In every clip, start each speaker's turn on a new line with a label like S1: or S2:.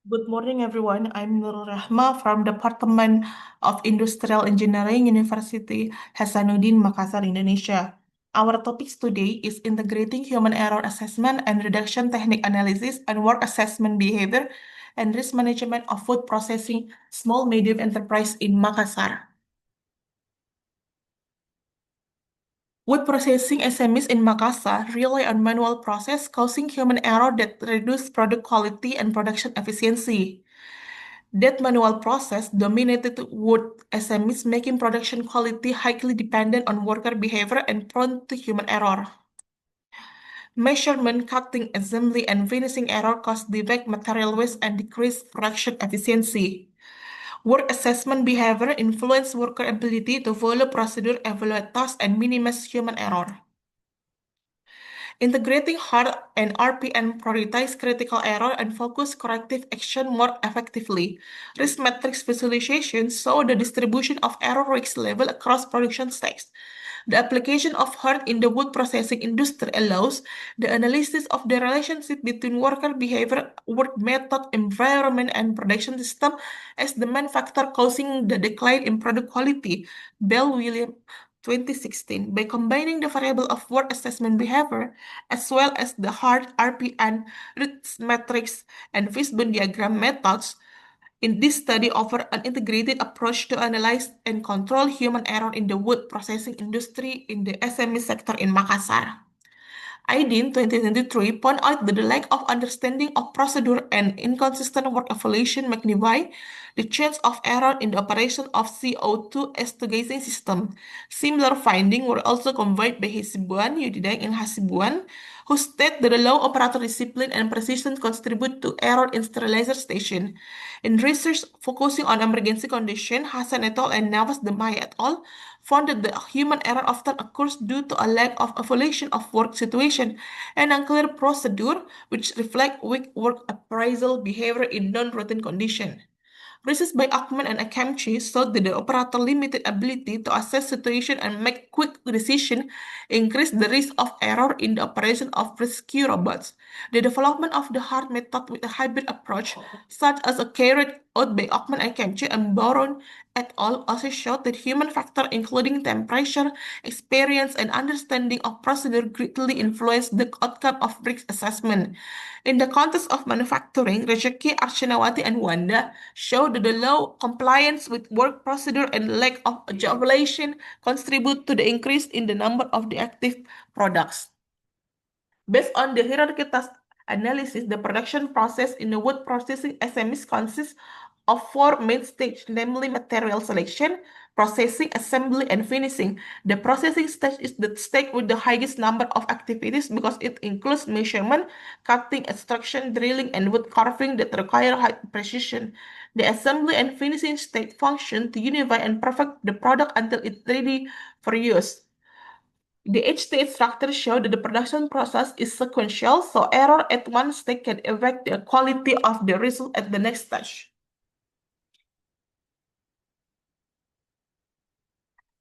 S1: Good morning, everyone. I'm Nurul Rahma from Department of Industrial Engineering, University Hasanuddin, Makassar, Indonesia. Our topics today is integrating human error assessment and reduction technique analysis and work assessment behavior and risk management of food processing small medium enterprise in Makassar. Wood processing SMEs in Makassar rely on manual process causing human error that reduce product quality and production efficiency. That manual process dominated wood SMEs, making production quality highly dependent on worker behavior and prone to human error. Measurement, cutting, assembly, and finishing error cause direct material waste and decrease production efficiency. Work assessment behavior influence worker ability to follow procedure, evaluate tasks, and minimize human error. Integrating hard and RPN prioritize critical error and focus corrective action more effectively. Risk matrix visualization show the distribution of error risk level across production steps. The application of HEART in the wood processing industry allows the analysis of the relationship between worker behavior, work method, environment, and production system as the main factor causing the decline in product quality. Bell Williams 2016. By combining the variable of work assessment behavior as well as the HEART, RPN, risk matrix, and fishbone diagram methods, in this study offer an integrated approach to analyze and control human error in the wood processing industry in the SME sector in Makassar. IDIN 2023 point out that the lack of understanding of procedure and inconsistent work evaluation magnify the chance of error in the operation of CO2 extruding system. Similar findings were also conveyed by Hasibuan, Yudhidang, and Hasibuan, who state that the low operator discipline and precision contribute to error in sterilizer station. In research focusing on emergency condition, Hassan et al. And Navas Demay et al. Found that the human error often occurs due to a lack of evaluation of work situation and unclear procedure, which reflect weak work appraisal behavior in non-routine condition. Research by Ackman and Akamchi showed that the operator limited ability to assess situation and make quick decisions increased the risk of error in the operation of rescue robots. The development of the HEART method with a hybrid approach, such as a carried out by Ackman and Akamchi and Baron et al., also showed that human factor, including temperature, experience, and understanding of procedure, greatly influence the outcome of risk assessment. In the context of manufacturing, Rejeki, Arshanawati, and Wanda showed that the low compliance with work procedure and lack of evaluation contribute to the increase in the number of the active products. Based on the hierarchy task analysis, the production process in the wood processing SMEs consists of four main stages, namely material selection, processing, assembly, and finishing. The processing stage is the stage with the highest number of activities because it includes measurement, cutting, extraction, drilling, and wood carving that require high precision. The assembly and finishing stage function to unify and perfect the product until it's ready for use. The H-stage structure shows that the production process is sequential, so error at one stage can affect the quality of the result at the next stage.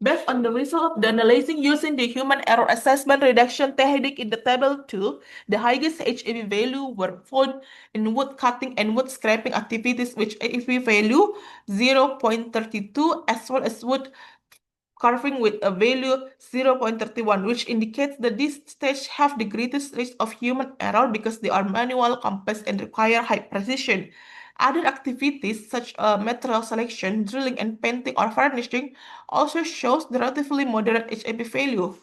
S1: Based on the result of the analyzing using the human error assessment reduction technique in the table 2, the highest HAB value were found in wood cutting and wood scraping activities, which HAB value 0.32, as well as wood carving with a value 0.31, which indicates that these stages have the greatest risk of human error because they are manual, complex, and require high precision. Other activities such as material selection, drilling, and painting or varnishing also shows the relatively moderate HAB value.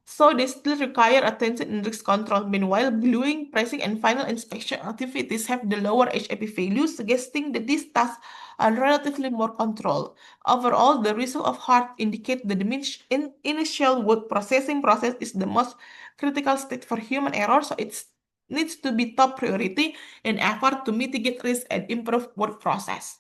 S1: So they still require attention in risk control. Meanwhile, gluing, pressing, and final inspection activities have the lower HAP values, suggesting that these tasks are relatively more controlled. Overall, the result of HEART indicate that the initial wood processing process is the most critical state for human error, so it needs to be top priority in effort to mitigate risk and improve work process.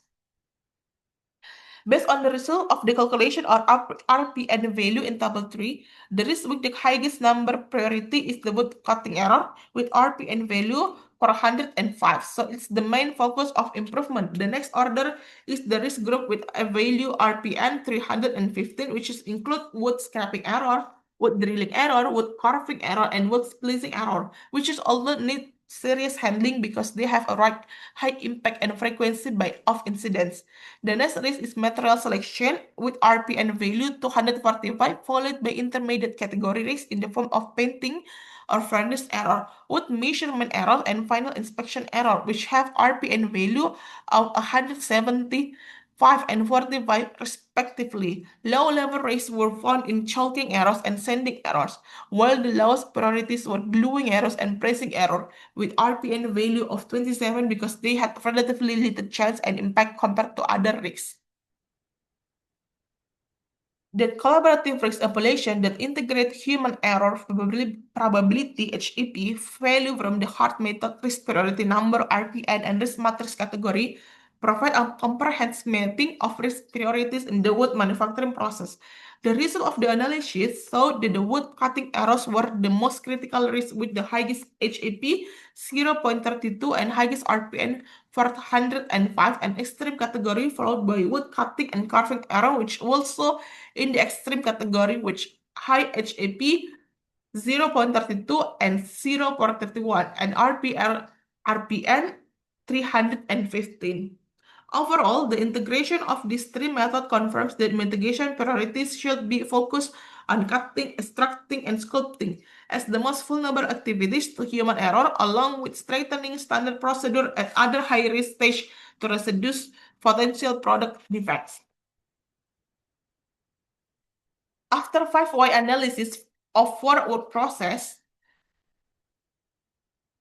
S1: Based on the result of the calculation of RPN value in table 3, the risk with the highest number priority is the wood cutting error with RPN value 405. So it's the main focus of improvement. The next order is the risk group with a value RPN 315, which is include wood scraping error, wood drilling error, wood carving error, and wood splicing error, which is also need serious handling because they have a right high impact and frequency of incidents. The next risk is material selection with RPN value 245, followed by intermediate category risk in the form of painting or furnace error, with measurement error and final inspection error, which have RPN value of 175 and 45 respectively. Low-level risks were found in chalking errors and sanding errors, while the lowest priorities were gluing errors and pressing error, with RPN value of 27 because they had relatively little chance and impact compared to other risks. The collaborative risk evaluation that integrate human error probability HEP value from the hard method risk priority number RPN and risk matrix category provide a comprehensive mapping of risk priorities in the wood manufacturing process. The result of the analysis showed that the wood cutting errors were the most critical risk with the highest HEP 0.32 and highest RPN 405 and extreme category followed by wood cutting and carving error which also in the extreme category which high HAP 0.32 and 0.31 and RPN 315. Overall, the integration of these three methods confirms that mitigation priorities should be focused on cutting, extracting, and sculpting as the most vulnerable activities to human error, along with strengthening standard procedure at other high-risk stage to reduce potential product defects. After 5Y analysis of four work process,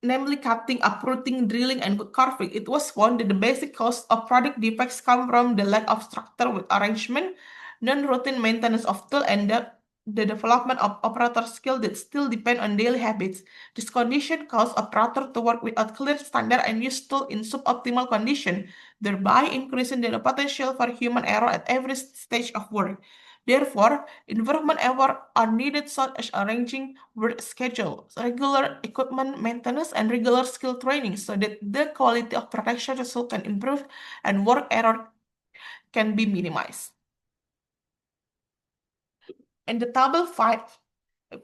S1: namely cutting, uprooting, drilling, and carving, it was found that the basic cause of product defects come from the lack of structure with arrangement, non-routine maintenance of tool, and the development of operator skill that still depend on daily habits. This condition causes operator to work without clear standard and use tool in suboptimal condition, thereby increasing the potential for human error at every stage of work. Therefore, improvement efforts are needed such as arranging work schedule, regular equipment maintenance, and regular skill training so that the quality of production result can improve and work error can be minimized. In the table 5,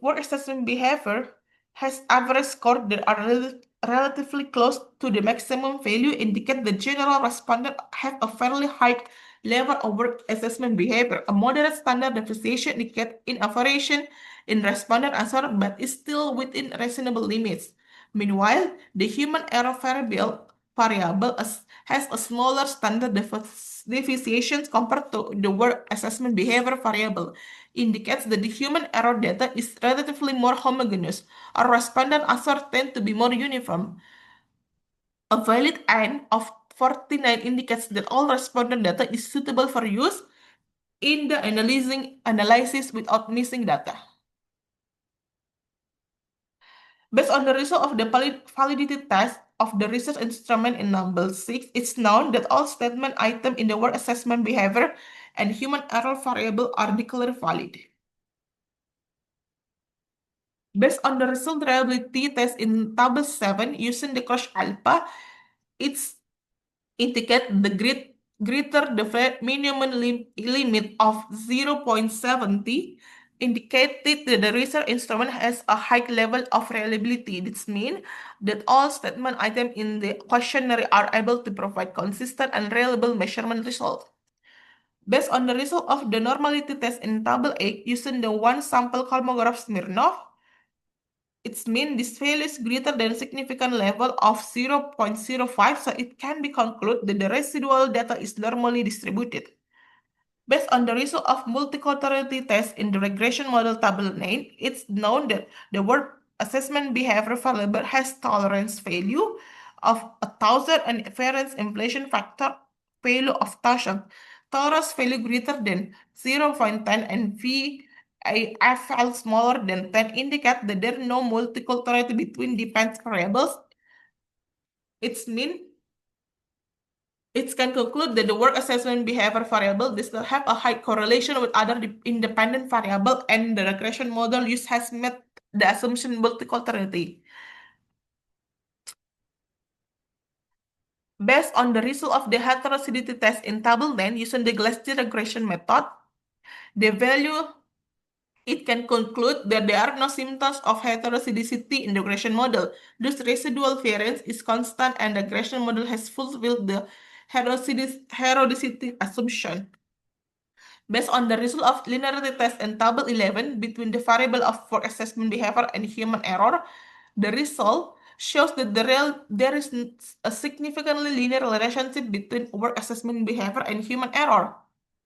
S1: work assessment behavior has average score that are relatively close to the maximum value indicate the general respondent have a fairly high level of work assessment behavior. A moderate standard deviation indicate in variation in respondent answer but is still within reasonable limits. Meanwhile, the human error variable has a smaller standard deviation compared to the work assessment behavior variable, indicates that the human error data is relatively more homogeneous. Our respondent answer tend to be more uniform. A valid N of 49 indicates that all respondent data is suitable for use in the analysis without missing data. Based on the result of the validity test of the research instrument in number 6, it's known that all statement items in the work assessment behavior and human error variable are declared valid. Based on the result reliability test in table 7 using the crush alpha, it's indicate the greater the minimum limit of 0.70 indicated that the research instrument has a high level of reliability. This means that all statement items in the questionnaire are able to provide consistent and reliable measurement results. Based on the result of the normality test in table 8 using the one sample Kolmogorov Smirnov, its mean this value is greater than significant level of 0.05, so it can be concluded that the residual data is normally distributed. Based on the result of multiculturality test in the regression model table 9, it's known that the work assessment behavior variable has tolerance value of 1,000 and variance inflation factor value of 1,000. Tolerance value greater than 0.10 and FL smaller than 10 indicate that there is no multiculturality between dependent variables. It's mean it can conclude that the work assessment behavior variable does not have a high correlation with other independent variable and the regression model used has met the assumption multiculturality. Based on the result of the heterogeneity test in table 9 using the Glaser regression method, the value It can conclude that there are no symptoms of heterozygoity in the regression model. Thus, residual variance is constant and the regression model has fulfilled the heterozygoity assumption. Based on the result of linearity test in table 11 between the variable of work assessment behavior and human error, the result shows that there is a significantly linear relationship between work assessment behavior and human error.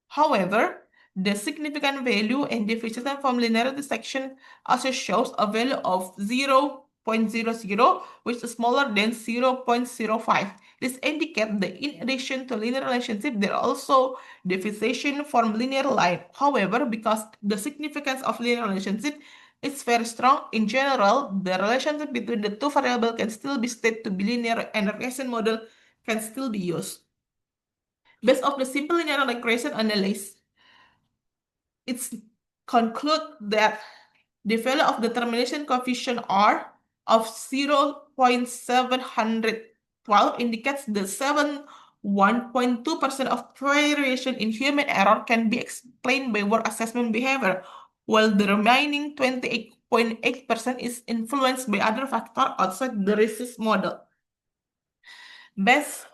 S1: However, the significant value and deviation from linearity section also shows a value of 0.00, which is smaller than 0.05. This indicates that in addition to linear relationship, there are also deviation from linear line. However, because the significance of linear relationship is very strong, in general, the relationship between the two variables can still be stated to be linear and a regression model can still be used. Based on the simple linear regression analysis, it's conclude that the value of determination coefficient R of 0.712 indicates the 1.2% of variation in human error can be explained by work assessment behavior, while the remaining 28.8% is influenced by other factors outside the RESIS model. Based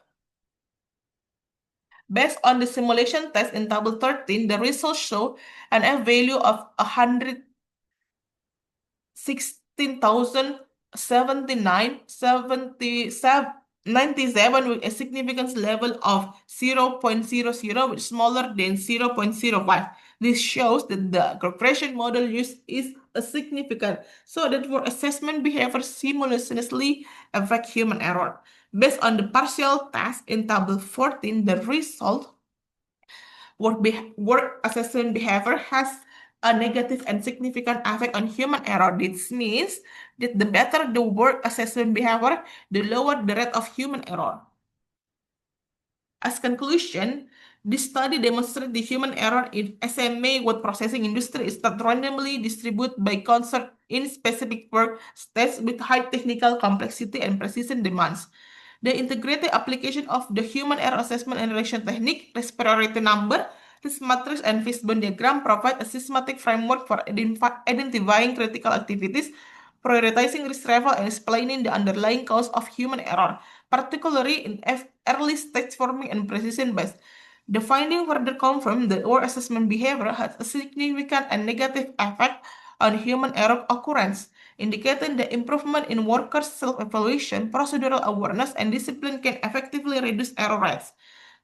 S1: Based on the simulation test in table 13, the results show an F value of 116,079 with a significance level of 0.00, which is smaller than 0.05. This shows that the regression model used is a significant, so that for assessment behavior simultaneously affect human error. Based on the partial test in table 14, the result work assessment behavior has a negative and significant effect on human error. This means that the better the work assessment behavior, the lower the rate of human error. As conclusion, this study demonstrates the human error in SMA word processing industry is not randomly distributed by concert in specific work states with high technical complexity and precision demands. The integrated application of the human error assessment and relation technique, respiratory number, risk matrix, and fishbone diagram provide a systematic framework for identifying critical activities, prioritizing risk level, and explaining the underlying cause of human error, particularly in early stage forming and precision based. The finding further confirm that our assessment behavior has a significant and negative effect on human error occurrence, indicating the improvement in workers' self-evaluation, procedural awareness, and discipline can effectively reduce error rates.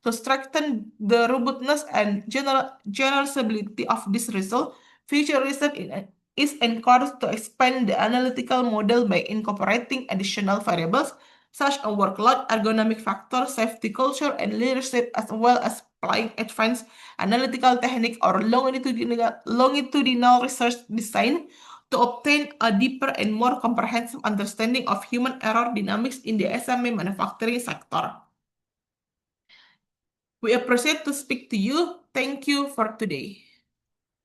S1: To strengthen the robustness and generalizability of this result, future research is encouraged to expand the analytical model by incorporating additional variables such as workload, ergonomic factors, safety culture, and leadership, as well as applying advanced analytical technique or longitudinal research design to obtain a deeper and more comprehensive understanding of human error dynamics in the SMA manufacturing sector. We appreciate to speak to you. Thank you for today.